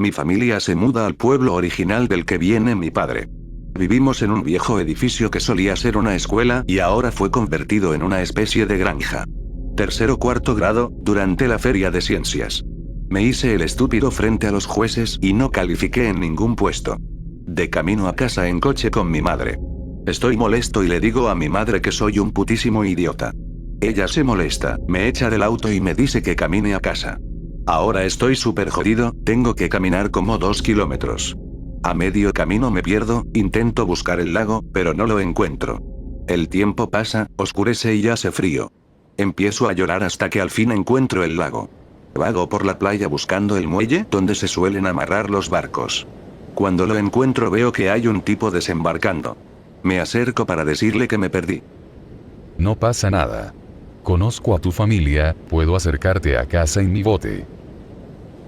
Mi familia se muda al pueblo original del que viene mi padre. Vivimos en un viejo edificio que solía ser una escuela y ahora fue convertido en una especie de granja. Tercero o cuarto grado, durante la feria de ciencias. Me hice el estúpido frente a los jueces y no califiqué en ningún puesto. De camino a casa en coche con mi madre. Estoy molesto y le digo a mi madre que soy un putísimo idiota. Ella se molesta, me echa del auto y me dice que camine a casa. Ahora estoy súper jodido, tengo que caminar como 2 kilómetros. A medio camino me pierdo, intento buscar el lago, pero no lo encuentro. El tiempo pasa, oscurece y hace frío. Empiezo a llorar hasta que al fin encuentro el lago. Vago por la playa buscando el muelle donde se suelen amarrar los barcos. Cuando lo encuentro veo que hay un tipo desembarcando. Me acerco para decirle que me perdí. No pasa nada. Conozco a tu familia, puedo acercarte a casa en mi bote.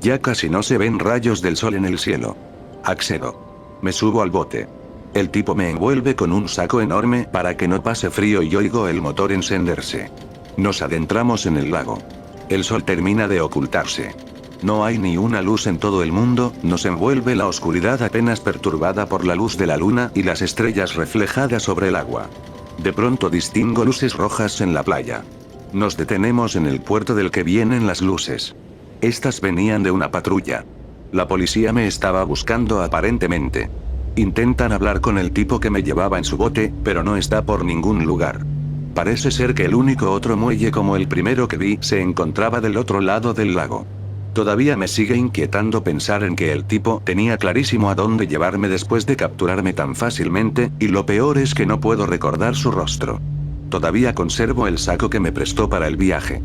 Ya casi no se ven rayos del sol en el cielo. Accedo. Me subo al bote. El tipo me envuelve con un saco enorme para que no pase frío y oigo el motor encenderse. Nos adentramos en el lago. El sol termina de ocultarse. No hay ni una luz en todo el mundo, nos envuelve la oscuridad apenas perturbada por la luz de la luna y las estrellas reflejadas sobre el agua. De pronto distingo luces rojas en la playa. Nos detenemos en el puerto del que vienen las luces. Estas venían de una patrulla. La policía me estaba buscando aparentemente. Intentan hablar con el tipo que me llevaba en su bote, pero no está por ningún lugar. Parece ser que el único otro muelle como el primero que vi se encontraba del otro lado del lago. Todavía me sigue inquietando pensar en que el tipo tenía clarísimo a dónde llevarme después de capturarme tan fácilmente, y lo peor es que no puedo recordar su rostro. Todavía conservo el saco que me prestó para el viaje.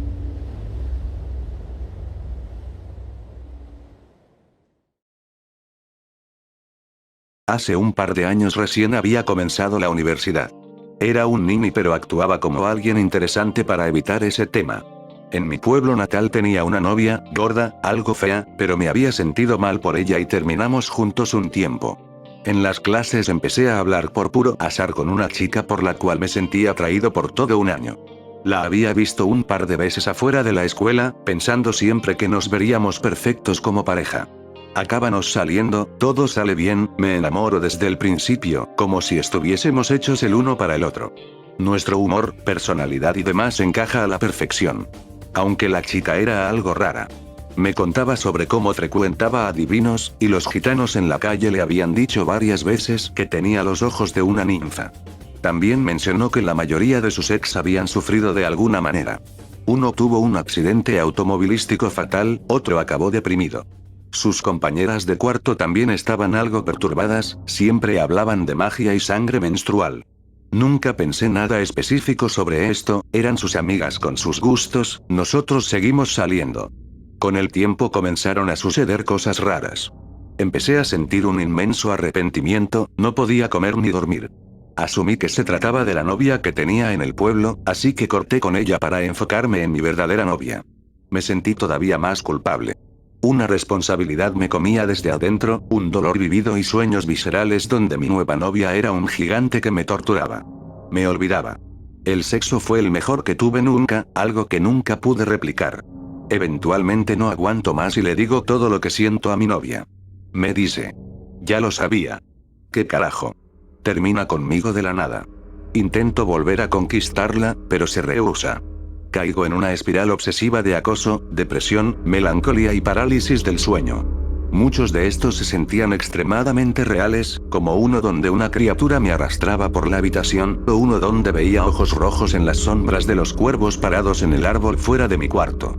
Hace un par de años recién había comenzado la universidad. Era un nini pero actuaba como alguien interesante para evitar ese tema. En mi pueblo natal tenía una novia, gorda, algo fea, pero me había sentido mal por ella y terminamos juntos un tiempo. En las clases empecé a hablar por puro azar con una chica por la cual me sentí atraído por todo un año. La había visto un par de veces afuera de la escuela, pensando siempre que nos veríamos perfectos como pareja. Acábanos saliendo, todo sale bien, me enamoro desde el principio, como si estuviésemos hechos el uno para el otro. Nuestro humor, personalidad y demás encaja a la perfección. Aunque la chica era algo rara. Me contaba sobre cómo frecuentaba a divinos, y los gitanos en la calle le habían dicho varias veces que tenía los ojos de una ninfa. También mencionó que la mayoría de sus ex habían sufrido de alguna manera. Uno tuvo un accidente automovilístico fatal, otro acabó deprimido. Sus compañeras de cuarto también estaban algo perturbadas, siempre hablaban de magia y sangre menstrual. Nunca pensé nada específico sobre esto, eran sus amigas con sus gustos, nosotros seguimos saliendo. Con el tiempo comenzaron a suceder cosas raras. Empecé a sentir un inmenso arrepentimiento, no podía comer ni dormir. Asumí que se trataba de la novia que tenía en el pueblo, así que corté con ella para enfocarme en mi verdadera novia. Me sentí todavía más culpable. Una responsabilidad me comía desde adentro, un dolor vivido y sueños viscerales donde mi nueva novia era un gigante que me torturaba. Me olvidaba. El sexo fue el mejor que tuve nunca, algo que nunca pude replicar. Eventualmente no aguanto más y le digo todo lo que siento a mi novia. Me dice. Ya lo sabía. ¿Qué carajo? Termina conmigo de la nada. Intento volver a conquistarla, pero se rehúsa. Caigo en una espiral obsesiva de acoso, depresión, melancolía y parálisis del sueño. Muchos de estos se sentían extremadamente reales, como uno donde una criatura me arrastraba por la habitación, o uno donde veía ojos rojos en las sombras de los cuervos parados en el árbol fuera de mi cuarto.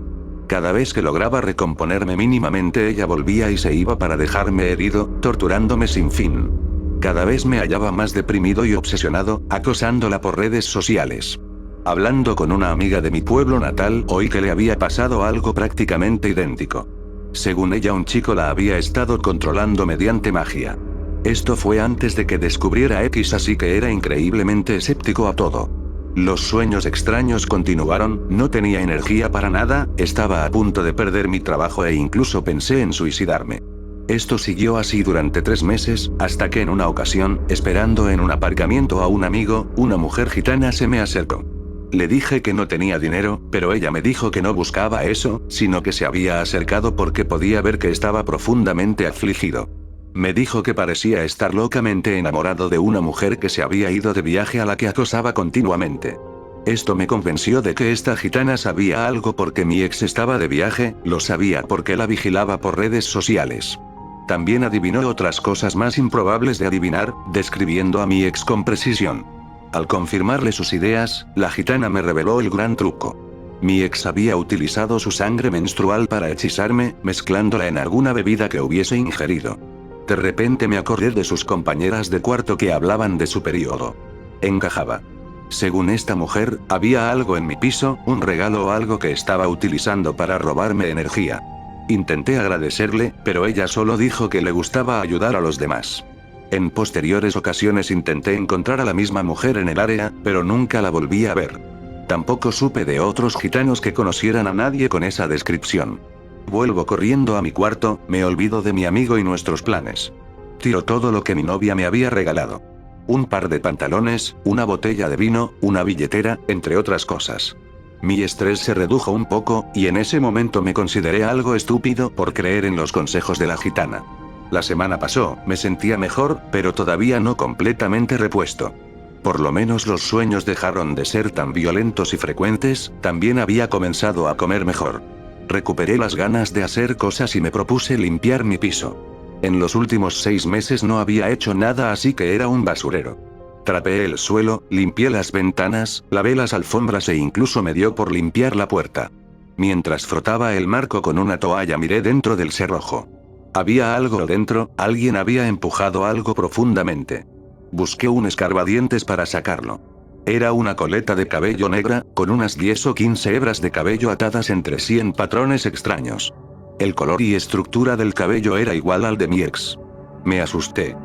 Cada vez que lograba recomponerme mínimamente ella volvía y se iba para dejarme herido, torturándome sin fin. Cada vez me hallaba más deprimido y obsesionado, acosándola por redes sociales. Hablando con una amiga de mi pueblo natal, oí que le había pasado algo prácticamente idéntico. Según ella, un chico la había estado controlando mediante magia. Esto fue antes de que descubriera X, así que era increíblemente escéptico a todo. Los sueños extraños continuaron, no tenía energía para nada, estaba a punto de perder mi trabajo e incluso pensé en suicidarme. Esto siguió así durante 3 meses, hasta que en una ocasión, esperando en un aparcamiento a un amigo, una mujer gitana se me acercó. Le dije que no tenía dinero, pero ella me dijo que no buscaba eso, sino que se había acercado porque podía ver que estaba profundamente afligido. Me dijo que parecía estar locamente enamorado de una mujer que se había ido de viaje a la que acosaba continuamente. Esto me convenció de que esta gitana sabía algo porque mi ex estaba de viaje, lo sabía porque la vigilaba por redes sociales. También adivinó otras cosas más improbables de adivinar, describiendo a mi ex con precisión. Al confirmarle sus ideas, la gitana me reveló el gran truco. Mi ex había utilizado su sangre menstrual para hechizarme, mezclándola en alguna bebida que hubiese ingerido. De repente me acordé de sus compañeras de cuarto que hablaban de su periodo. Encajaba. Según esta mujer, había algo en mi piso, un regalo o algo que estaba utilizando para robarme energía. Intenté agradecerle, pero ella solo dijo que le gustaba ayudar a los demás. En posteriores ocasiones intenté encontrar a la misma mujer en el área, pero nunca la volví a ver. Tampoco supe de otros gitanos que conocieran a nadie con esa descripción. Vuelvo corriendo a mi cuarto, me olvido de mi amigo y nuestros planes. Tiro todo lo que mi novia me había regalado. Un par de pantalones, una botella de vino, una billetera, entre otras cosas. Mi estrés se redujo un poco, y en ese momento me consideré algo estúpido por creer en los consejos de la gitana. La semana pasó, me sentía mejor, pero todavía no completamente repuesto. Por lo menos los sueños dejaron de ser tan violentos y frecuentes, también había comenzado a comer mejor. Recuperé las ganas de hacer cosas y me propuse limpiar mi piso. En los últimos 6 meses no había hecho nada, así que era un basurero. Trapeé el suelo, limpié las ventanas, lavé las alfombras e incluso me dio por limpiar la puerta. Mientras frotaba el marco con una toalla miré dentro del cerrojo. Había algo dentro, alguien había empujado algo profundamente. Busqué un escarbadientes para sacarlo. Era una coleta de cabello negra, con unas 10 o 15 hebras de cabello atadas entre sí en patrones extraños. El color y estructura del cabello era igual al de mi ex. Me asusté.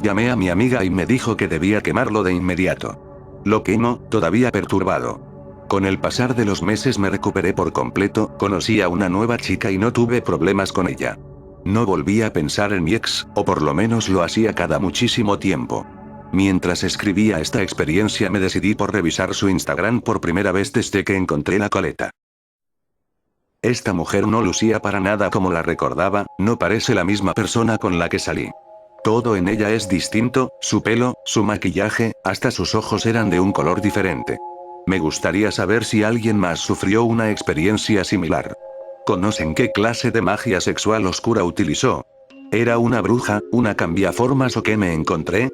Llamé a mi amiga y me dijo que debía quemarlo de inmediato. Lo quemó, todavía perturbado. Con el pasar de los meses me recuperé por completo, conocí a una nueva chica y no tuve problemas con ella. No volví a pensar en mi ex, o por lo menos lo hacía cada muchísimo tiempo. Mientras escribía esta experiencia me decidí por revisar su Instagram por primera vez desde que encontré la coleta. Esta mujer no lucía para nada como la recordaba, no parece la misma persona con la que salí. Todo en ella es distinto, su pelo, su maquillaje, hasta sus ojos eran de un color diferente. Me gustaría saber si alguien más sufrió una experiencia similar. ¿Conocen qué clase de magia sexual oscura utilizó? ¿Era una bruja, una cambiaformas o qué me encontré?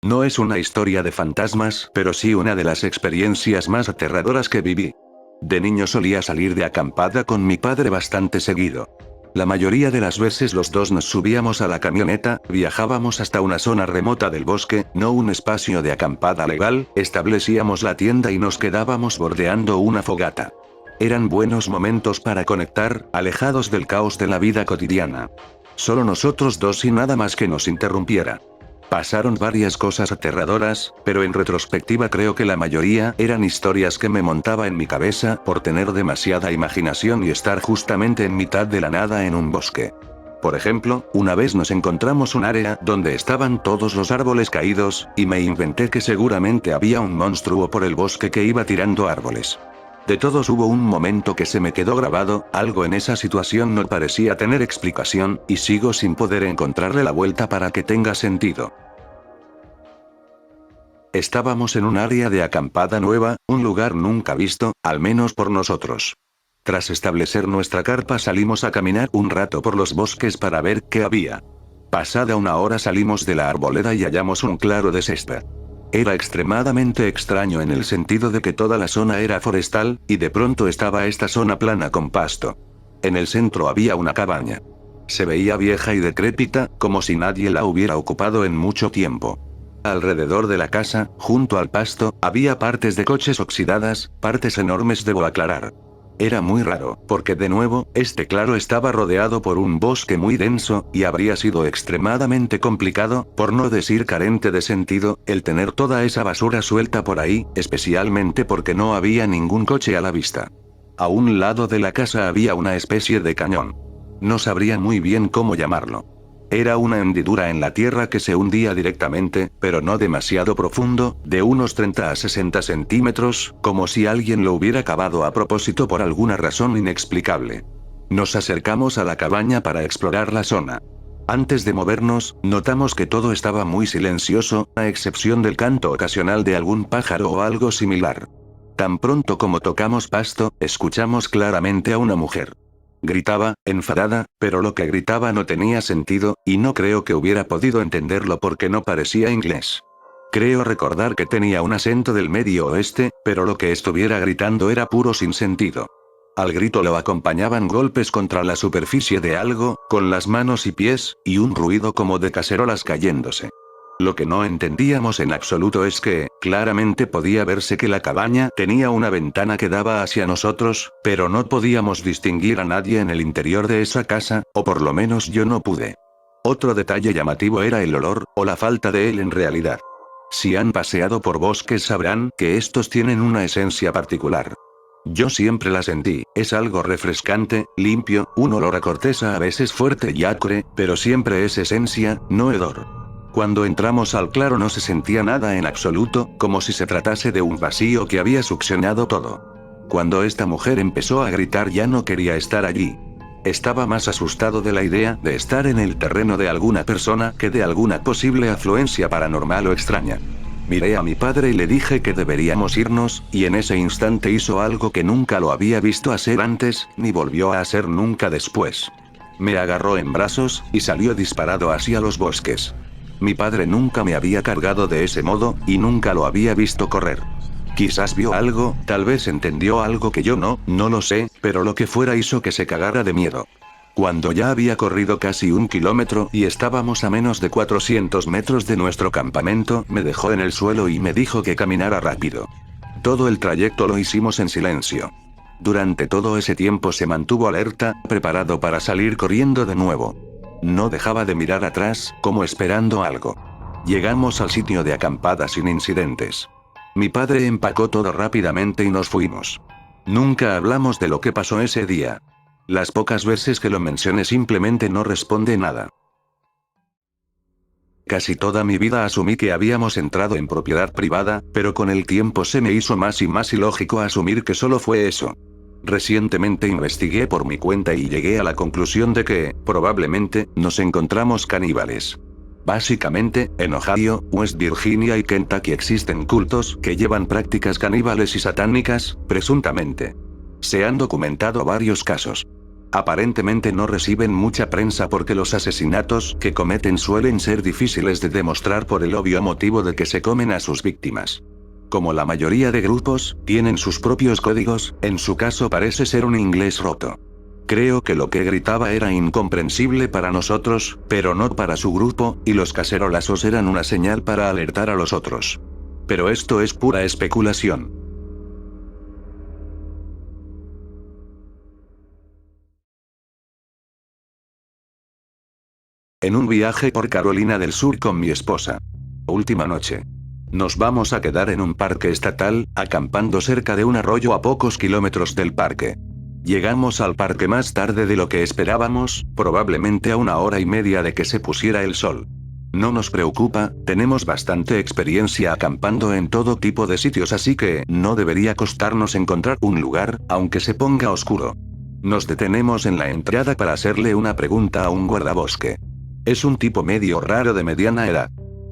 No es una historia de fantasmas, pero sí una de las experiencias más aterradoras que viví. De niño solía salir de acampada con mi padre bastante seguido. La mayoría de las veces los dos nos subíamos a la camioneta, viajábamos hasta una zona remota del bosque, no un espacio de acampada legal, establecíamos la tienda y nos quedábamos bordeando una fogata. Eran buenos momentos para conectar, alejados del caos de la vida cotidiana. Solo nosotros dos y nada más que nos interrumpiera. Pasaron varias cosas aterradoras, pero en retrospectiva creo que la mayoría eran historias que me montaba en mi cabeza por tener demasiada imaginación y estar justamente en mitad de la nada en un bosque. Por ejemplo, una vez nos encontramos un área donde estaban todos los árboles caídos, y me inventé que seguramente había un monstruo por el bosque que iba tirando árboles. De todos hubo un momento que se me quedó grabado, algo en esa situación no parecía tener explicación, y sigo sin poder encontrarle la vuelta para que tenga sentido. Estábamos en un área de acampada nueva, un lugar nunca visto, al menos por nosotros. Tras establecer nuestra carpa salimos a caminar un rato por los bosques para ver qué había. Pasada una hora salimos de la arboleda y hallamos un claro de césped. Era extremadamente extraño en el sentido de que toda la zona era forestal, y de pronto estaba esta zona plana con pasto. En el centro había una cabaña. Se veía vieja y decrépita, como si nadie la hubiera ocupado en mucho tiempo. Alrededor de la casa, junto al pasto, había partes de coches oxidadas, partes enormes debo aclarar. Era muy raro, porque de nuevo, este claro estaba rodeado por un bosque muy denso, y habría sido extremadamente complicado, por no decir carente de sentido, el tener toda esa basura suelta por ahí, especialmente porque no había ningún coche a la vista. A un lado de la casa había una especie de cañón. No sabría muy bien cómo llamarlo. Era una hendidura en la tierra que se hundía directamente, pero no demasiado profundo, de unos 30 a 60 centímetros, como si alguien lo hubiera cavado a propósito por alguna razón inexplicable. Nos acercamos a la cabaña para explorar la zona. Antes de movernos, notamos que todo estaba muy silencioso, a excepción del canto ocasional de algún pájaro o algo similar. Tan pronto como tocamos pasto, escuchamos claramente a una mujer. Gritaba, enfadada, pero lo que gritaba no tenía sentido, y no creo que hubiera podido entenderlo porque no parecía inglés. Creo recordar que tenía un acento del Medio Oeste, pero lo que estuviera gritando era puro sinsentido. Al grito lo acompañaban golpes contra la superficie de algo, con las manos y pies, y un ruido como de cacerolas cayéndose. Lo que no entendíamos en absoluto es que, claramente podía verse que la cabaña tenía una ventana que daba hacia nosotros, pero no podíamos distinguir a nadie en el interior de esa casa, o por lo menos yo no pude. Otro detalle llamativo era el olor, o la falta de él en realidad. Si han paseado por bosques sabrán que estos tienen una esencia particular. Yo siempre la sentí, es algo refrescante, limpio, un olor a corteza a veces fuerte y acre, pero siempre es esencia, no hedor. Cuando entramos al claro no se sentía nada en absoluto, como si se tratase de un vacío que había succionado todo. Cuando esta mujer empezó a gritar ya no quería estar allí. Estaba más asustado de la idea de estar en el terreno de alguna persona que de alguna posible afluencia paranormal o extraña. Miré a mi padre y le dije que deberíamos irnos, y en ese instante hizo algo que nunca lo había visto hacer antes, ni volvió a hacer nunca después. Me agarró en brazos, y salió disparado hacia los bosques. Mi padre nunca me había cargado de ese modo, y nunca lo había visto correr. Quizás vio algo, tal vez entendió algo que yo no lo sé, pero lo que fuera hizo que se cagara de miedo. Cuando ya había corrido casi 1 kilómetro y estábamos a menos de 400 metros de nuestro campamento, me dejó en el suelo y me dijo que caminara rápido. Todo el trayecto lo hicimos en silencio. Durante todo ese tiempo se mantuvo alerta, preparado para salir corriendo de nuevo. No dejaba de mirar atrás, como esperando algo. Llegamos al sitio de acampada sin incidentes. Mi padre empacó todo rápidamente y nos fuimos. Nunca hablamos de lo que pasó ese día. Las pocas veces que lo mencioné simplemente no responde nada. Casi toda mi vida asumí que habíamos entrado en propiedad privada, pero con el tiempo se me hizo más y más ilógico asumir que solo fue eso. Recientemente investigué por mi cuenta y llegué a la conclusión de que, probablemente, nos encontramos caníbales. Básicamente, en Ohio, West Virginia y Kentucky existen cultos que llevan prácticas caníbales y satánicas, presuntamente. Se han documentado varios casos. Aparentemente no reciben mucha prensa porque los asesinatos que cometen suelen ser difíciles de demostrar por el obvio motivo de que se comen a sus víctimas. Como la mayoría de grupos, tienen sus propios códigos, en su caso parece ser un inglés roto. Creo que lo que gritaba era incomprensible para nosotros, pero no para su grupo, y los cacerolazos eran una señal para alertar a los otros. Pero esto es pura especulación. En un viaje por Carolina del Sur con mi esposa. Última noche. Nos vamos a quedar en un parque estatal, acampando cerca de un arroyo a pocos kilómetros del parque. Llegamos al parque más tarde de lo que esperábamos, probablemente a 1 hora y media de que se pusiera el sol. No nos preocupa, tenemos bastante experiencia acampando en todo tipo de sitios, así que no debería costarnos encontrar un lugar, aunque se ponga oscuro. Nos detenemos en la entrada para hacerle una pregunta a un guardabosque. Es un tipo medio raro de mediana edad.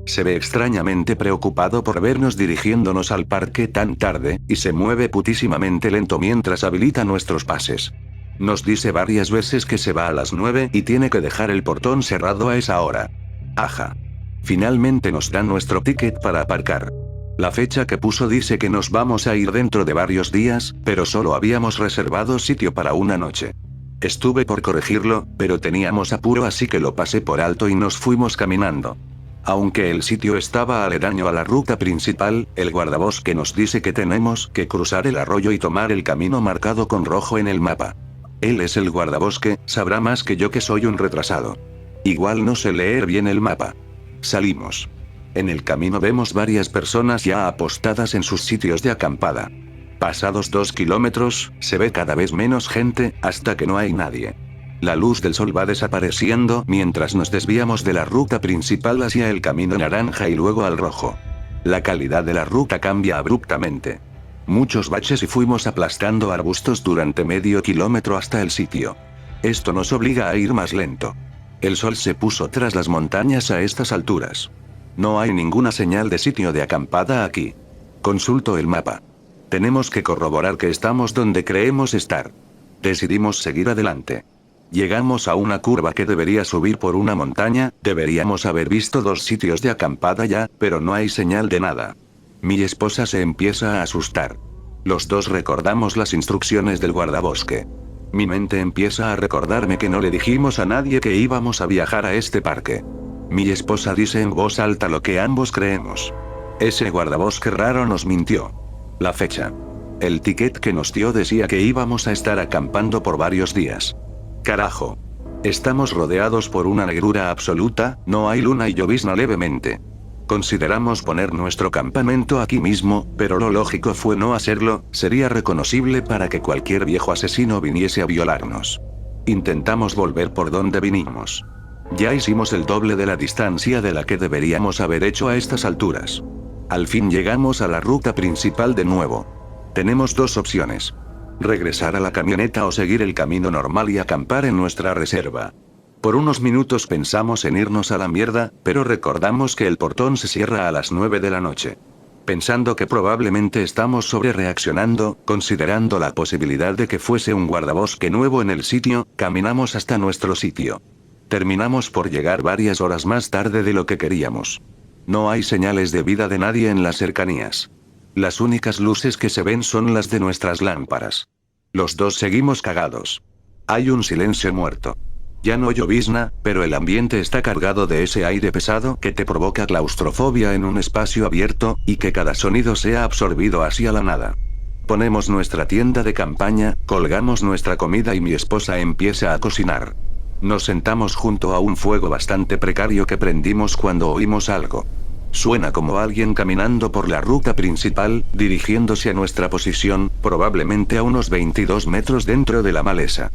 Se ve extrañamente preocupado por vernos dirigiéndonos al parque tan tarde, y se mueve putísimamente lento mientras habilita nuestros pases. Nos dice varias veces que se va a las 9 y tiene que dejar el portón cerrado a esa hora. Aja. Finalmente nos dan nuestro ticket para aparcar. La fecha que puso dice que nos vamos a ir dentro de varios días, pero solo habíamos reservado sitio para una noche. Estuve por corregirlo, pero teníamos apuro así que lo pasé por alto y nos fuimos caminando. Aunque el sitio estaba aledaño a la ruta principal, el guardabosque nos dice que tenemos que cruzar el arroyo y tomar el camino marcado con rojo en el mapa. Él es el guardabosque, sabrá más que yo que soy un retrasado. Igual no sé leer bien el mapa. Salimos. En el camino vemos varias personas ya apostadas en sus sitios de acampada. Pasados 2 kilómetros, se ve cada vez menos gente, hasta que no hay nadie. La luz del sol va desapareciendo mientras nos desviamos de la ruta principal hacia el camino naranja y luego al rojo. La calidad de la ruta cambia abruptamente. Muchos baches y fuimos aplastando arbustos durante medio kilómetro hasta el sitio. Esto nos obliga a ir más lento. El sol se puso tras las montañas a estas alturas. No hay ninguna señal de sitio de acampada aquí. Consulto el mapa. Tenemos que corroborar que estamos donde creemos estar. Decidimos seguir adelante. Llegamos a una curva que debería subir por una montaña, deberíamos haber visto 2 sitios de acampada ya, pero no hay señal de nada. Mi esposa se empieza a asustar. Los dos recordamos las instrucciones del guardabosque. Mi mente empieza a recordarme que no le dijimos a nadie que íbamos a viajar a este parque. Mi esposa dice en voz alta lo que ambos creemos. Ese guardabosque raro nos mintió. La fecha. El ticket que nos dio decía que íbamos a estar acampando por varios días. Carajo. Estamos rodeados por una negrura absoluta, no hay luna y llovizna levemente. Consideramos poner nuestro campamento aquí mismo, pero lo lógico fue no hacerlo, sería reconocible para que cualquier viejo asesino viniese a violarnos. Intentamos volver por donde vinimos. Ya hicimos el doble de la distancia de la que deberíamos haber hecho a estas alturas. Al fin llegamos a la ruta principal de nuevo. Tenemos 2 opciones. Regresar a la camioneta o seguir el camino normal y acampar en nuestra reserva. Por unos minutos pensamos en irnos a la mierda, pero recordamos que el portón se cierra a las 9 de la noche. Pensando que probablemente estamos sobrereaccionando, considerando la posibilidad de que fuese un guardabosque nuevo en el sitio, caminamos hasta nuestro sitio. Terminamos por llegar varias horas más tarde de lo que queríamos. No hay señales de vida de nadie en las cercanías. Las únicas luces que se ven son las de nuestras lámparas. Los dos seguimos cagados. Hay un silencio muerto. Ya no llovizna, pero el ambiente está cargado de ese aire pesado que te provoca claustrofobia en un espacio abierto, y que cada sonido sea absorbido hacia la nada. Ponemos nuestra tienda de campaña, colgamos nuestra comida y mi esposa empieza a cocinar. Nos sentamos junto a un fuego bastante precario que prendimos cuando oímos algo. Suena como alguien caminando por la ruta principal, dirigiéndose a nuestra posición, probablemente a unos 22 metros dentro de la maleza.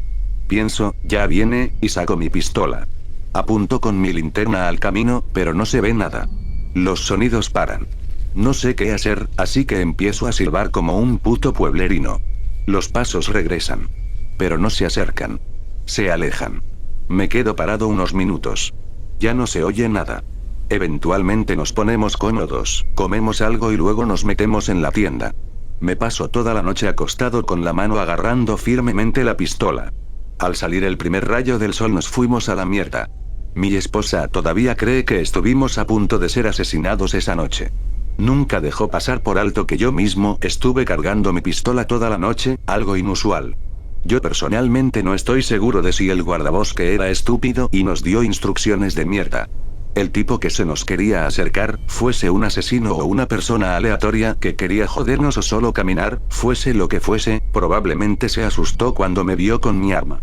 Pienso, ya viene, y saco mi pistola. Apunto con mi linterna al camino, pero no se ve nada. Los sonidos paran. No sé qué hacer, así que empiezo a silbar como un puto pueblerino. Los pasos regresan. Pero no se acercan. Se alejan. Me quedo parado unos minutos. Ya no se oye nada. Eventualmente nos ponemos cómodos, comemos algo y luego nos metemos en la tienda. Me paso toda la noche acostado con la mano agarrando firmemente la pistola. Al salir el primer rayo del sol nos fuimos a la mierda. Mi esposa todavía cree que estuvimos a punto de ser asesinados esa noche. Nunca dejó pasar por alto que yo mismo estuve cargando mi pistola toda la noche, algo inusual. Yo personalmente no estoy seguro de si el guardabosque era estúpido y nos dio instrucciones de mierda. El tipo que se nos quería acercar, fuese un asesino o una persona aleatoria que quería jodernos o solo caminar, fuese lo que fuese, probablemente se asustó cuando me vio con mi arma.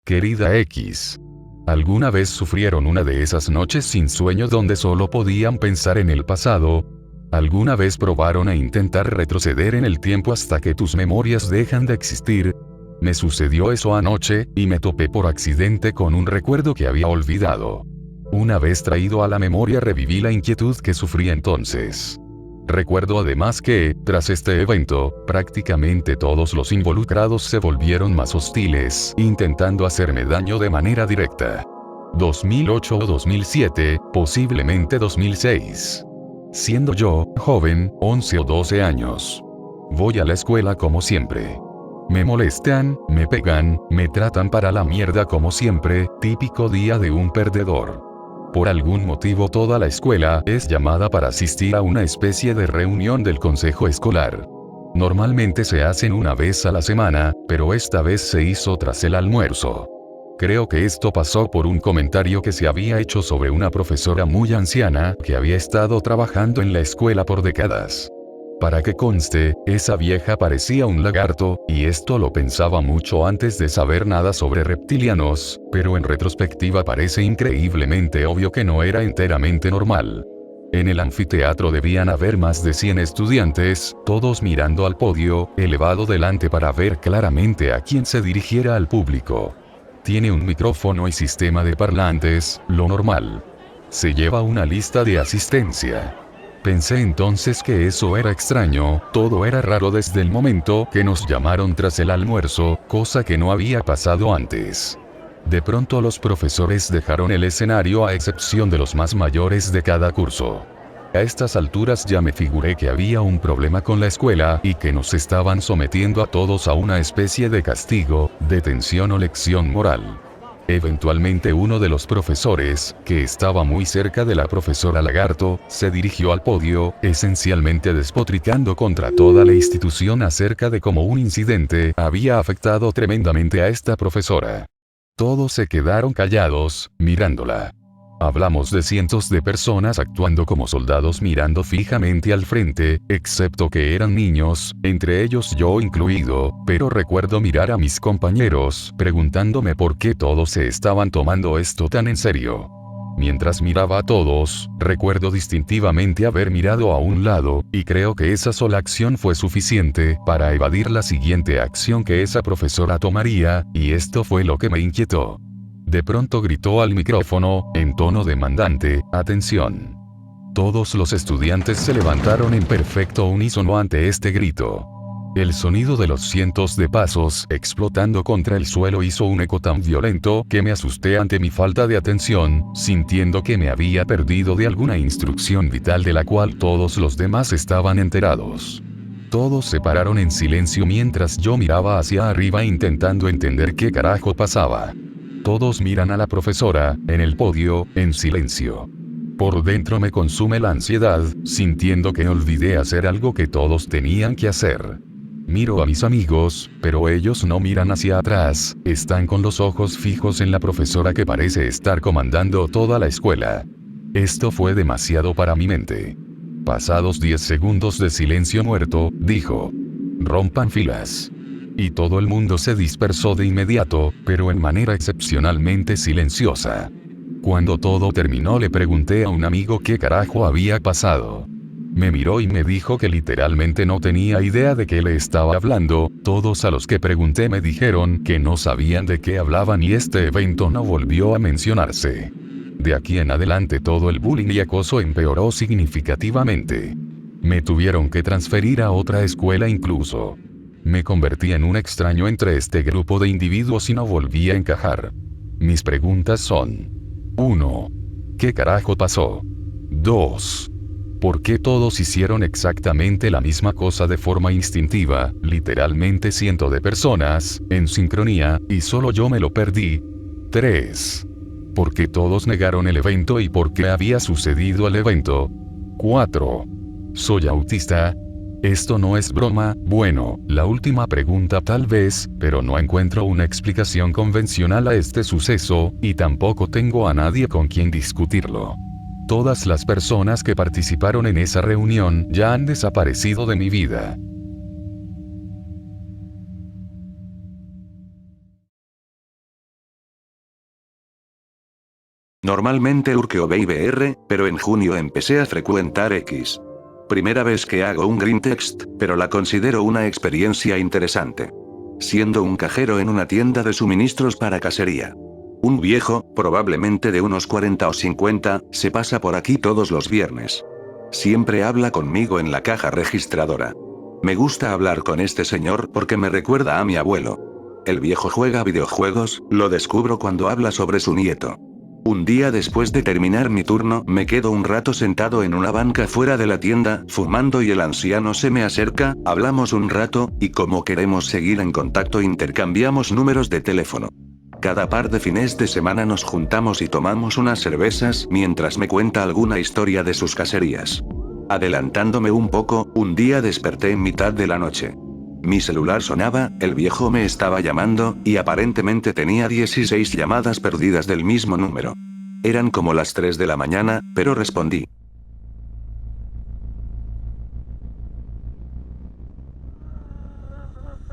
Querida X. ¿Alguna vez sufrieron una de esas noches sin sueño donde solo podían pensar en el pasado? ¿Alguna vez probaron a intentar retroceder en el tiempo hasta que tus memorias dejan de existir? Me sucedió eso anoche, y me topé por accidente con un recuerdo que había olvidado. Una vez traído a la memoria reviví la inquietud que sufrí entonces. Recuerdo además que, tras este evento, prácticamente todos los involucrados se volvieron más hostiles, intentando hacerme daño de manera directa. 2008 o 2007, posiblemente 2006. Siendo yo, joven, 11 o 12 años. Voy a la escuela como siempre. Me molestan, me pegan, me tratan para la mierda como siempre, típico día de un perdedor. Por algún motivo toda la escuela es llamada para asistir a una especie de reunión del consejo escolar. Normalmente se hacen una vez a la semana, pero esta vez se hizo tras el almuerzo. Creo que esto pasó por un comentario que se había hecho sobre una profesora muy anciana que había estado trabajando en la escuela por décadas. Para que conste, esa vieja parecía un lagarto, y esto lo pensaba mucho antes de saber nada sobre reptilianos, pero en retrospectiva parece increíblemente obvio que no era enteramente normal. En el anfiteatro debían haber más de 100 estudiantes, todos mirando al podio, elevado delante para ver claramente a quién se dirigiera al público. Tiene un micrófono y sistema de parlantes, lo normal. Se lleva una lista de asistencia. Pensé entonces que eso era extraño, todo era raro desde el momento que nos llamaron tras el almuerzo, cosa que no había pasado antes. De pronto los profesores dejaron el escenario a excepción de los más mayores de cada curso. A estas alturas ya me figuré que había un problema con la escuela y que nos estaban sometiendo a todos a una especie de castigo, detención o lección moral. Eventualmente uno de los profesores, que estaba muy cerca de la profesora Lagarto, se dirigió al podio, esencialmente despotricando contra toda la institución acerca de cómo un incidente había afectado tremendamente a esta profesora. Todos se quedaron callados, mirándola. Hablamos de cientos de personas actuando como soldados mirando fijamente al frente, excepto que eran niños, entre ellos yo incluido, pero recuerdo mirar a mis compañeros, preguntándome por qué todos se estaban tomando esto tan en serio. Mientras miraba a todos, recuerdo distintivamente haber mirado a un lado, y creo que esa sola acción fue suficiente para evadir la siguiente acción que esa profesora tomaría, y esto fue lo que me inquietó. De pronto gritó al micrófono, en tono demandante, «Atención». Todos los estudiantes se levantaron en perfecto unísono ante este grito. El sonido de los cientos de pasos explotando contra el suelo hizo un eco tan violento que me asusté ante mi falta de atención, sintiendo que me había perdido de alguna instrucción vital de la cual todos los demás estaban enterados. Todos se pararon en silencio mientras yo miraba hacia arriba intentando entender qué carajo pasaba. Todos miran a la profesora, en el podio, en silencio. Por dentro me consume la ansiedad, sintiendo que olvidé hacer algo que todos tenían que hacer. Miro a mis amigos, pero ellos no miran hacia atrás, están con los ojos fijos en la profesora que parece estar comandando toda la escuela. Esto fue demasiado para mi mente. Pasados 10 segundos de silencio muerto, dijo: «Rompan filas». Y todo el mundo se dispersó de inmediato, pero en manera excepcionalmente silenciosa. Cuando todo terminó le pregunté a un amigo qué carajo había pasado. Me miró y me dijo que literalmente no tenía idea de qué le estaba hablando, todos a los que pregunté me dijeron que no sabían de qué hablaban y este evento no volvió a mencionarse. De aquí en adelante todo el bullying y acoso empeoró significativamente. Me tuvieron que transferir a otra escuela incluso. Me convertí en un extraño entre este grupo de individuos y no volví a encajar. Mis preguntas son: 1. ¿Qué carajo pasó? 2. ¿Por qué todos hicieron exactamente la misma cosa de forma instintiva, literalmente cientos de personas, en sincronía, y solo yo me lo perdí? 3. ¿Por qué todos negaron el evento y por qué había sucedido el evento? 4. ¿Soy autista? Esto no es broma. Bueno, la última pregunta tal vez, pero no encuentro una explicación convencional a este suceso, y tampoco tengo a nadie con quien discutirlo. Todas las personas que participaron en esa reunión ya han desaparecido de mi vida. Normalmente urqueo BR, pero en junio empecé a frecuentar X. Primera vez que hago un green text, pero la considero una experiencia interesante. Siendo un cajero en una tienda de suministros para casería. Un viejo, probablemente de unos 40 o 50, se pasa por aquí todos los viernes. Siempre habla conmigo en la caja registradora. Me gusta hablar con este señor porque me recuerda a mi abuelo. El viejo juega videojuegos, lo descubro cuando habla sobre su nieto. Un día después de terminar mi turno, me quedo un rato sentado en una banca fuera de la tienda, fumando y el anciano se me acerca, hablamos un rato, y como queremos seguir en contacto intercambiamos números de teléfono. Cada par de fines de semana nos juntamos y tomamos unas cervezas mientras me cuenta alguna historia de sus cacerías. Adelantándome un poco, un día desperté en mitad de la noche. Mi celular sonaba, el viejo me estaba llamando, y aparentemente tenía 16 llamadas perdidas del mismo número. Eran como las 3 de la mañana, pero respondí.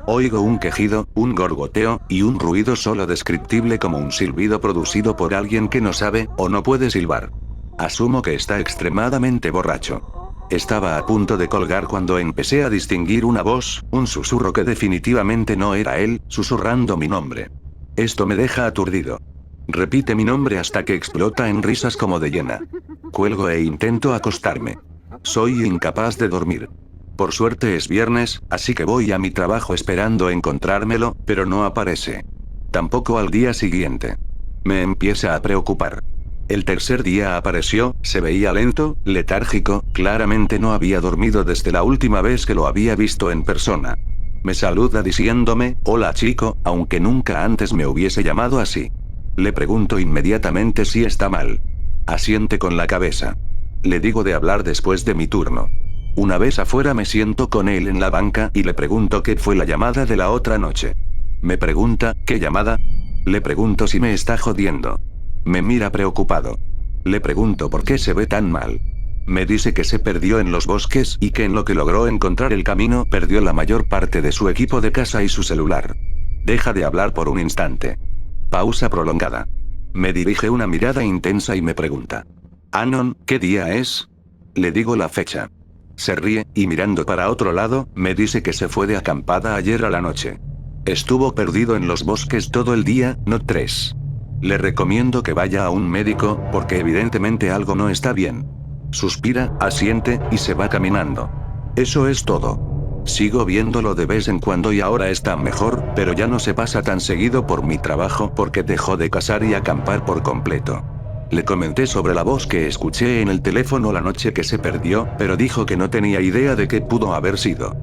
Oigo un quejido, un gorgoteo, y un ruido solo descriptible como un silbido producido por alguien que no sabe, o no puede silbar. Asumo que está extremadamente borracho. Estaba a punto de colgar cuando empecé a distinguir una voz, un susurro que definitivamente no era él, susurrando mi nombre. Esto me deja aturdido. Repite mi nombre hasta que explota en risas como de hiena. Cuelgo e intento acostarme. Soy incapaz de dormir. Por suerte es viernes, así que voy a mi trabajo esperando encontrármelo, pero no aparece. Tampoco al día siguiente. Me empieza a preocupar. El tercer día apareció, se veía lento, letárgico, claramente no había dormido desde la última vez que lo había visto en persona. Me saluda diciéndome, hola chico, aunque nunca antes me hubiese llamado así. Le pregunto inmediatamente si está mal. Asiente con la cabeza. Le digo de hablar después de mi turno. Una vez afuera me siento con él en la banca y le pregunto qué fue la llamada de la otra noche. Me pregunta, ¿qué llamada? Le pregunto si me está jodiendo. Me mira preocupado. Le pregunto por qué se ve tan mal. Me dice que se perdió en los bosques y que en lo que logró encontrar el camino perdió la mayor parte de su equipo de casa y su celular. Deja de hablar por un instante. Pausa prolongada. Me dirige una mirada intensa y me pregunta. Anon, ¿qué día es? Le digo la fecha. Se ríe, y mirando para otro lado, me dice que se fue de acampada ayer a la noche. Estuvo perdido en los bosques todo el día, no 3. Le recomiendo que vaya a un médico, porque evidentemente algo no está bien. Suspira, asiente, y se va caminando. Eso es todo. Sigo viéndolo de vez en cuando y ahora está mejor, pero ya no se pasa tan seguido por mi trabajo porque dejó de cazar y acampar por completo. Le comenté sobre la voz que escuché en el teléfono la noche que se perdió, pero dijo que no tenía idea de qué pudo haber sido.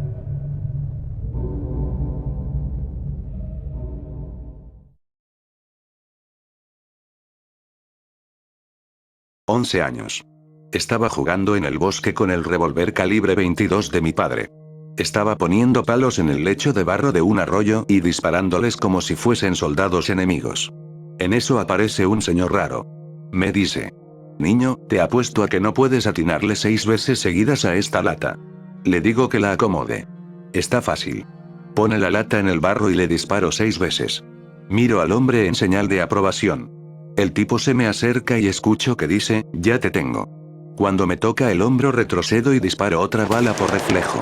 «11 años. Estaba jugando en el bosque con el revólver calibre 22 de mi padre. Estaba poniendo palos en el lecho de barro de un arroyo y disparándoles como si fuesen soldados enemigos. En eso aparece un señor raro. Me dice: niño, te apuesto a que no puedes atinarle 6 veces seguidas a esta lata. Le digo que la acomode. Está fácil. Pone la lata en el barro y le disparo 6 veces. Miro al hombre en señal de aprobación. El tipo se me acerca y escucho que dice, ya te tengo. Cuando me toca el hombro retrocedo y disparo otra bala por reflejo.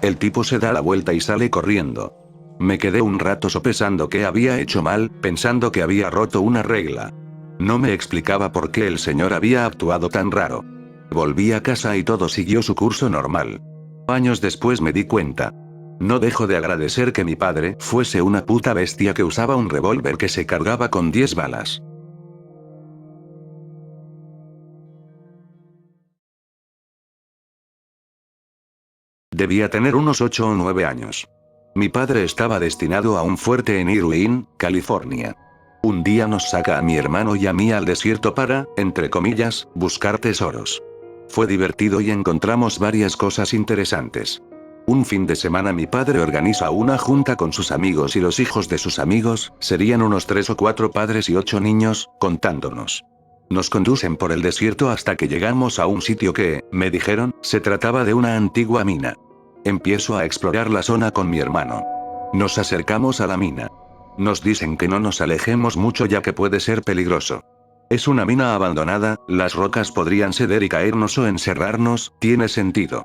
El tipo se da la vuelta y sale corriendo. Me quedé un rato sopesando qué había hecho mal, pensando que había roto una regla. No me explicaba por qué el señor había actuado tan raro. Volví a casa y todo siguió su curso normal. Años después me di cuenta. No dejo de agradecer que mi padre fuese una puta bestia que usaba un revólver que se cargaba con 10 balas. Debía tener unos 8 o 9 años. Mi padre estaba destinado a un fuerte en Irwin, California. Un día nos saca a mi hermano y a mí al desierto para, entre comillas, buscar tesoros. Fue divertido y encontramos varias cosas interesantes. Un fin de semana mi padre organiza una junta con sus amigos y los hijos de sus amigos, serían unos 3 o 4 padres y 8 niños, contándonos. Nos conducen por el desierto hasta que llegamos a un sitio que, me dijeron, se trataba de una antigua mina. Empiezo a explorar la zona con mi hermano. Nos acercamos a la mina. Nos dicen que no nos alejemos mucho ya que puede ser peligroso. Es una mina abandonada, las rocas podrían ceder y caernos o encerrarnos, tiene sentido.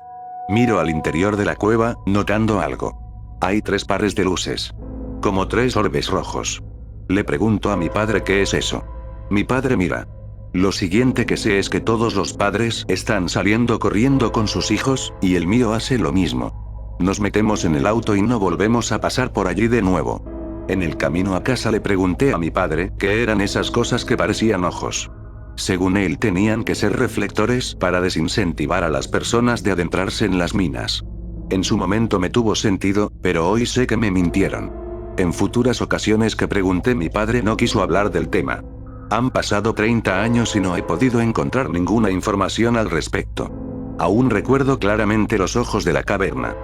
Miro al interior de la cueva, notando algo. Hay 3 pares de luces. Como 3 orbes rojos. Le pregunto a mi padre qué es eso. Mi padre mira. Lo siguiente que sé es que todos los padres están saliendo corriendo con sus hijos, y el mío hace lo mismo. Nos metemos en el auto y no volvemos a pasar por allí de nuevo. En el camino a casa le pregunté a mi padre qué eran esas cosas que parecían ojos. Según él tenían que ser reflectores para desincentivar a las personas de adentrarse en las minas. En su momento me tuvo sentido, pero hoy sé que me mintieron. En futuras ocasiones que pregunté mi padre no quiso hablar del tema. Han pasado 30 años y no he podido encontrar ninguna información al respecto. Aún recuerdo claramente los ojos de la caverna.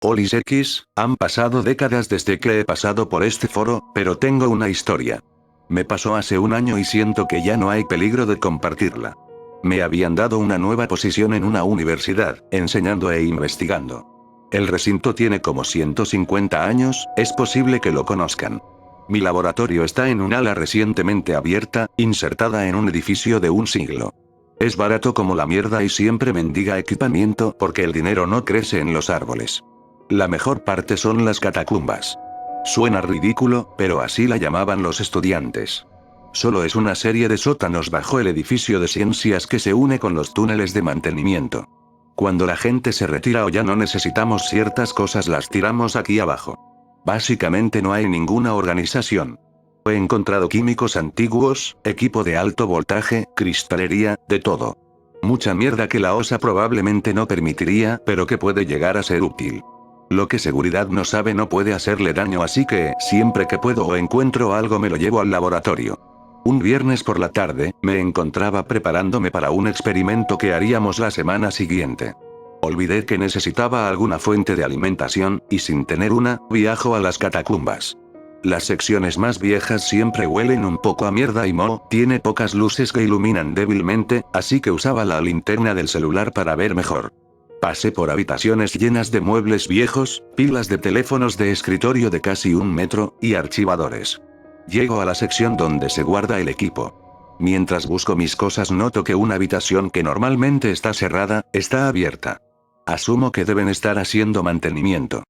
Olis X, han pasado décadas desde que he pasado por este foro, pero tengo una historia. Me pasó hace un año y siento que ya no hay peligro de compartirla. Me habían dado una nueva posición en una universidad, enseñando e investigando. El recinto tiene como 150 años, es posible que lo conozcan. Mi laboratorio está en un ala recientemente abierta, insertada en un edificio de un siglo. Es barato como la mierda y siempre mendiga equipamiento porque el dinero no crece en los árboles. La mejor parte son las catacumbas. Suena ridículo, pero así la llamaban los estudiantes. Solo es una serie de sótanos bajo el edificio de ciencias que se une con los túneles de mantenimiento. Cuando la gente se retira o ya no necesitamos ciertas cosas las tiramos aquí abajo. Básicamente no hay ninguna organización. He encontrado químicos antiguos, equipo de alto voltaje, cristalería, de todo. Mucha mierda que la OSA probablemente no permitiría, pero que puede llegar a ser útil. Lo que seguridad no sabe no puede hacerle daño, así que, siempre que puedo o encuentro algo me lo llevo al laboratorio. Un viernes por la tarde, me encontraba preparándome para un experimento que haríamos la semana siguiente. Olvidé que necesitaba alguna fuente de alimentación, y sin tener una, viajo a las catacumbas. Las secciones más viejas siempre huelen un poco a mierda y moho, tiene pocas luces que iluminan débilmente, así que usaba la linterna del celular para ver mejor. Pasé por habitaciones llenas de muebles viejos, pilas de teléfonos de escritorio de casi 1 metro, y archivadores. Llego a la sección donde se guarda el equipo. Mientras busco mis cosas noto que una habitación que normalmente está cerrada, está abierta. Asumo que deben estar haciendo mantenimiento.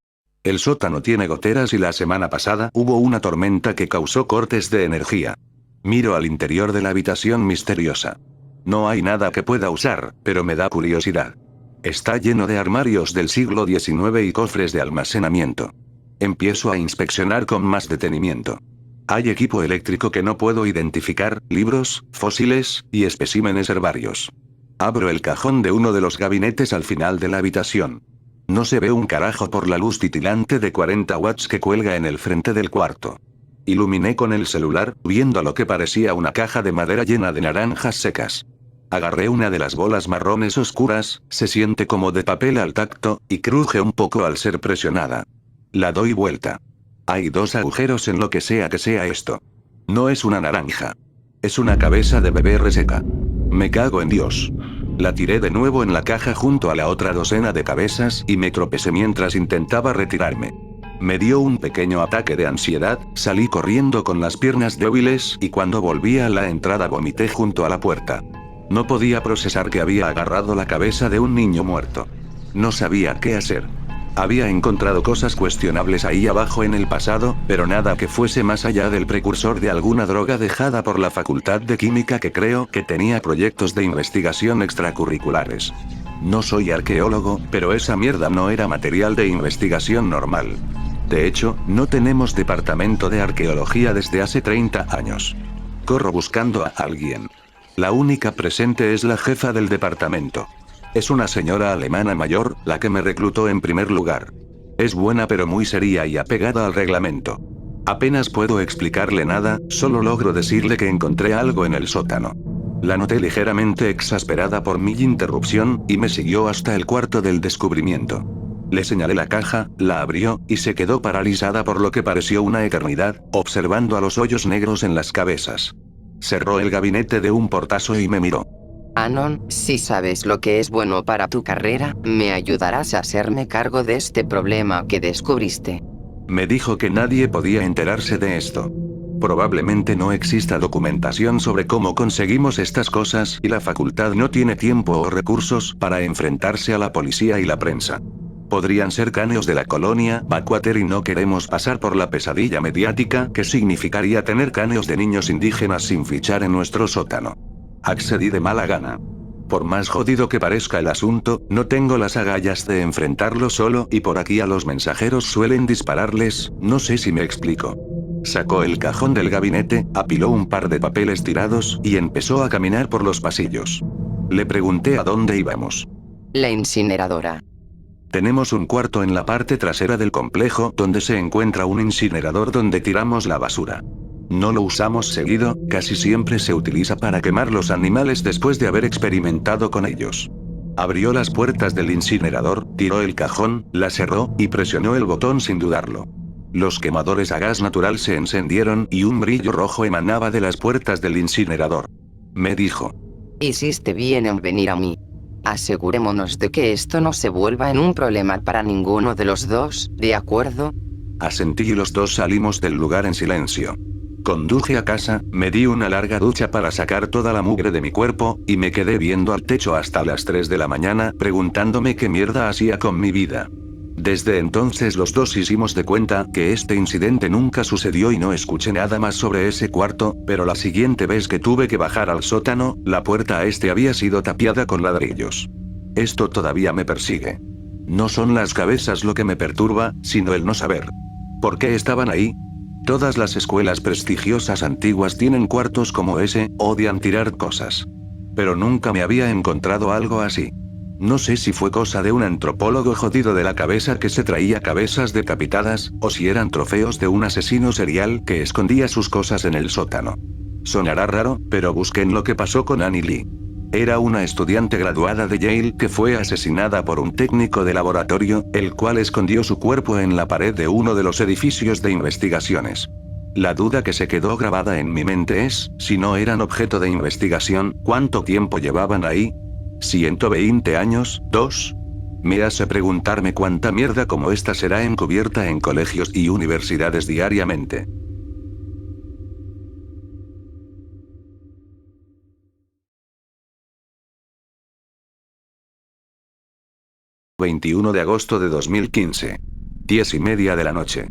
El sótano tiene goteras y la semana pasada hubo una tormenta que causó cortes de energía. Miro al interior de la habitación misteriosa. No hay nada que pueda usar, pero me da curiosidad. Está lleno de armarios del siglo XIX y cofres de almacenamiento. Empiezo a inspeccionar con más detenimiento. Hay equipo eléctrico que no puedo identificar, libros, fósiles, y especímenes herbarios. Abro el cajón de uno de los gabinetes al final de la habitación. No se ve un carajo por la luz titilante de 40 watts que cuelga en el frente del cuarto. Iluminé con el celular, viendo lo que parecía una caja de madera llena de naranjas secas. Agarré una de las bolas marrones oscuras, se siente como de papel al tacto, y cruje un poco al ser presionada. La doy vuelta. Hay 2 agujeros en lo que sea esto. No es una naranja. Es una cabeza de bebé reseca. Me cago en Dios. La tiré de nuevo en la caja junto a la otra docena de cabezas y me tropecé mientras intentaba retirarme. Me dio un pequeño ataque de ansiedad, salí corriendo con las piernas débiles y cuando volví a la entrada vomité junto a la puerta. No podía procesar que había agarrado la cabeza de un niño muerto. No sabía qué hacer. Había encontrado cosas cuestionables ahí abajo en el pasado, pero nada que fuese más allá del precursor de alguna droga dejada por la Facultad de Química que creo que tenía proyectos de investigación extracurriculares. No soy arqueólogo, pero esa mierda no era material de investigación normal. De hecho, no tenemos departamento de arqueología desde hace 30 años. Corro buscando a alguien. La única presente es la jefa del departamento. Es una señora alemana mayor, la que me reclutó en primer lugar. Es buena pero muy seria y apegada al reglamento. Apenas puedo explicarle nada, solo logro decirle que encontré algo en el sótano. La noté ligeramente exasperada por mi interrupción, y me siguió hasta el cuarto del descubrimiento. Le señalé la caja, la abrió, y se quedó paralizada por lo que pareció una eternidad, observando a los hoyos negros en las cabezas. Cerró el gabinete de un portazo y me miró. Anon, si sabes lo que es bueno para tu carrera, me ayudarás a hacerme cargo de este problema que descubriste. Me dijo que nadie podía enterarse de esto. Probablemente no exista documentación sobre cómo conseguimos estas cosas y la facultad no tiene tiempo o recursos para enfrentarse a la policía y la prensa. Podrían ser caneos de la colonia Backwater y no queremos pasar por la pesadilla mediática que significaría tener caneos de niños indígenas sin fichar en nuestro sótano. Accedí de mala gana. Por más jodido que parezca el asunto, no tengo las agallas de enfrentarlo solo y por aquí a los mensajeros suelen dispararles, no sé si me explico. Sacó el cajón del gabinete, apiló un par de papeles tirados y empezó a caminar por los pasillos. Le pregunté a dónde íbamos. La incineradora. Tenemos un cuarto en la parte trasera del complejo donde se encuentra un incinerador donde tiramos la basura. No lo usamos seguido, casi siempre se utiliza para quemar los animales después de haber experimentado con ellos. Abrió las puertas del incinerador, tiró el cajón, la cerró, y presionó el botón sin dudarlo. Los quemadores a gas natural se encendieron y un brillo rojo emanaba de las puertas del incinerador. Me dijo. Hiciste bien en venir a mí. Asegurémonos de que esto no se vuelva en un problema para ninguno de los dos, ¿de acuerdo? Asentí y los dos salimos del lugar en silencio. Conduje a casa, me di una larga ducha para sacar toda la mugre de mi cuerpo, y me quedé viendo al techo hasta las 3 de la mañana, preguntándome qué mierda hacía con mi vida. Desde entonces los dos hicimos de cuenta que este incidente nunca sucedió y no escuché nada más sobre ese cuarto, pero la siguiente vez que tuve que bajar al sótano, la puerta a este había sido tapiada con ladrillos. Esto todavía me persigue. No son las cabezas lo que me perturba, sino el no saber. ¿Por qué estaban ahí? Todas las escuelas prestigiosas antiguas tienen cuartos como ese, odian tirar cosas. Pero nunca me había encontrado algo así. No sé si fue cosa de un antropólogo jodido de la cabeza que se traía cabezas decapitadas, o si eran trofeos de un asesino serial que escondía sus cosas en el sótano. Sonará raro, pero busquen lo que pasó con Annie Lee. Era una estudiante graduada de Yale que fue asesinada por un técnico de laboratorio, el cual escondió su cuerpo en la pared de uno de los edificios de investigaciones. La duda que se quedó grabada en mi mente es, si no eran objeto de investigación, ¿cuánto tiempo llevaban ahí? ¿120 años? ¿2? Me hace preguntarme cuánta mierda como esta será encubierta en colegios y universidades diariamente. ...21 de agosto de 2015. 10:30 de la noche.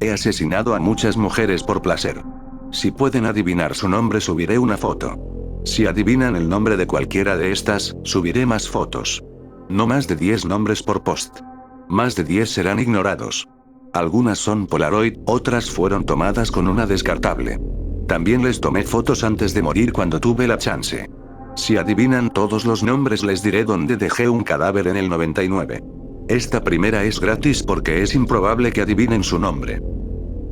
He asesinado a muchas mujeres por placer. Si pueden adivinar su nombre subiré una foto. Si adivinan el nombre de cualquiera de estas, subiré más fotos. No más de 10 nombres por post. Más de 10 serán ignorados. Algunas son Polaroid, otras fueron tomadas con una descartable. También les tomé fotos antes de morir cuando tuve la chance. Si adivinan todos los nombres les diré dónde dejé un cadáver en el 99. Esta primera es gratis porque es improbable que adivinen su nombre.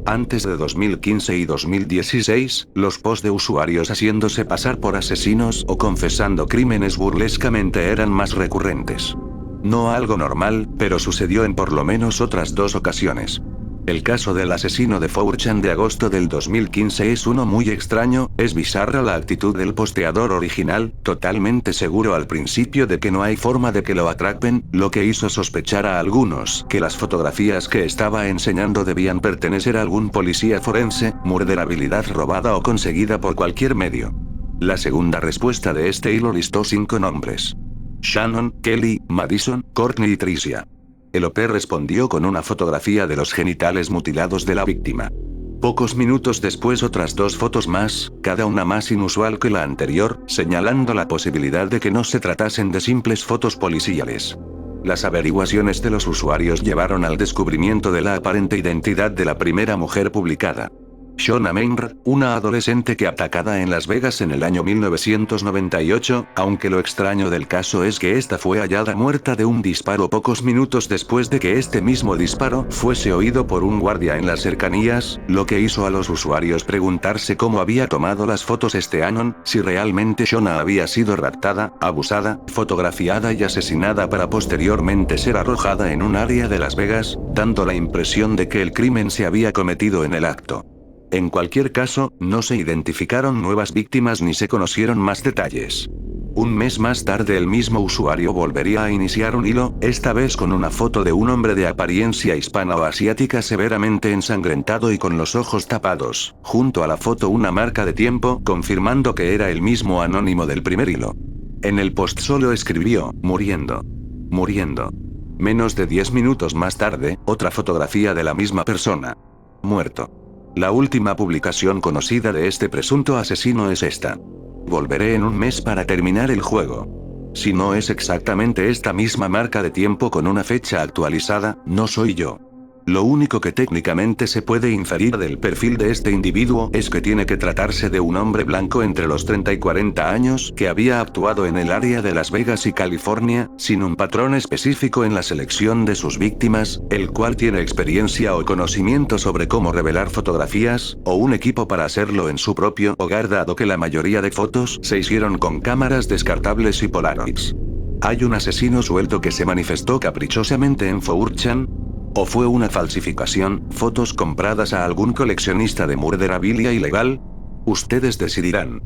Antes de 2015 y 2016, los posts de usuarios haciéndose pasar por asesinos o confesando crímenes burlescamente eran más recurrentes. No algo normal, pero sucedió en por lo menos otras 2 ocasiones. El caso del asesino de 4chan de agosto del 2015 es uno muy extraño, es bizarra la actitud del posteador original, totalmente seguro al principio de que no hay forma de que lo atrapen, lo que hizo sospechar a algunos que las fotografías que estaba enseñando debían pertenecer a algún policía forense, murderabilidad robada o conseguida por cualquier medio. La segunda respuesta de este hilo listó 5 nombres. Shannon, Kelly, Madison, Courtney y Tricia. El OP respondió con una fotografía de los genitales mutilados de la víctima. Pocos minutos después otras 2 fotos más, cada una más inusual que la anterior, señalando la posibilidad de que no se tratasen de simples fotos policiales. Las averiguaciones de los usuarios llevaron al descubrimiento de la aparente identidad de la primera mujer publicada. Shona Mainr, una adolescente que atacada en Las Vegas en el año 1998, aunque lo extraño del caso es que esta fue hallada muerta de un disparo pocos minutos después de que este mismo disparo fuese oído por un guardia en las cercanías, lo que hizo a los usuarios preguntarse cómo había tomado las fotos este Anon, si realmente Shona había sido raptada, abusada, fotografiada y asesinada para posteriormente ser arrojada en un área de Las Vegas, dando la impresión de que el crimen se había cometido en el acto. En cualquier caso, no se identificaron nuevas víctimas ni se conocieron más detalles. Un mes más tarde el mismo usuario volvería a iniciar un hilo, esta vez con una foto de un hombre de apariencia hispana o asiática severamente ensangrentado y con los ojos tapados, junto a la foto una marca de tiempo confirmando que era el mismo anónimo del primer hilo. En el post solo escribió, muriendo. Muriendo. Menos de 10 minutos más tarde, otra fotografía de la misma persona. Muerto. La última publicación conocida de este presunto asesino es esta. Volveré en un mes para terminar el juego. Si no es exactamente esta misma marca de tiempo con una fecha actualizada, no soy yo. Lo único que técnicamente se puede inferir del perfil de este individuo es que tiene que tratarse de un hombre blanco entre los 30 y 40 años que había actuado en el área de Las Vegas y California, sin un patrón específico en la selección de sus víctimas, el cual tiene experiencia o conocimiento sobre cómo revelar fotografías, o un equipo para hacerlo en su propio hogar dado que la mayoría de fotos se hicieron con cámaras descartables y Polaroids. ¿Hay un asesino suelto que se manifestó caprichosamente en 4chan? ¿O fue una falsificación, fotos compradas a algún coleccionista de murderabilia ilegal? Ustedes decidirán.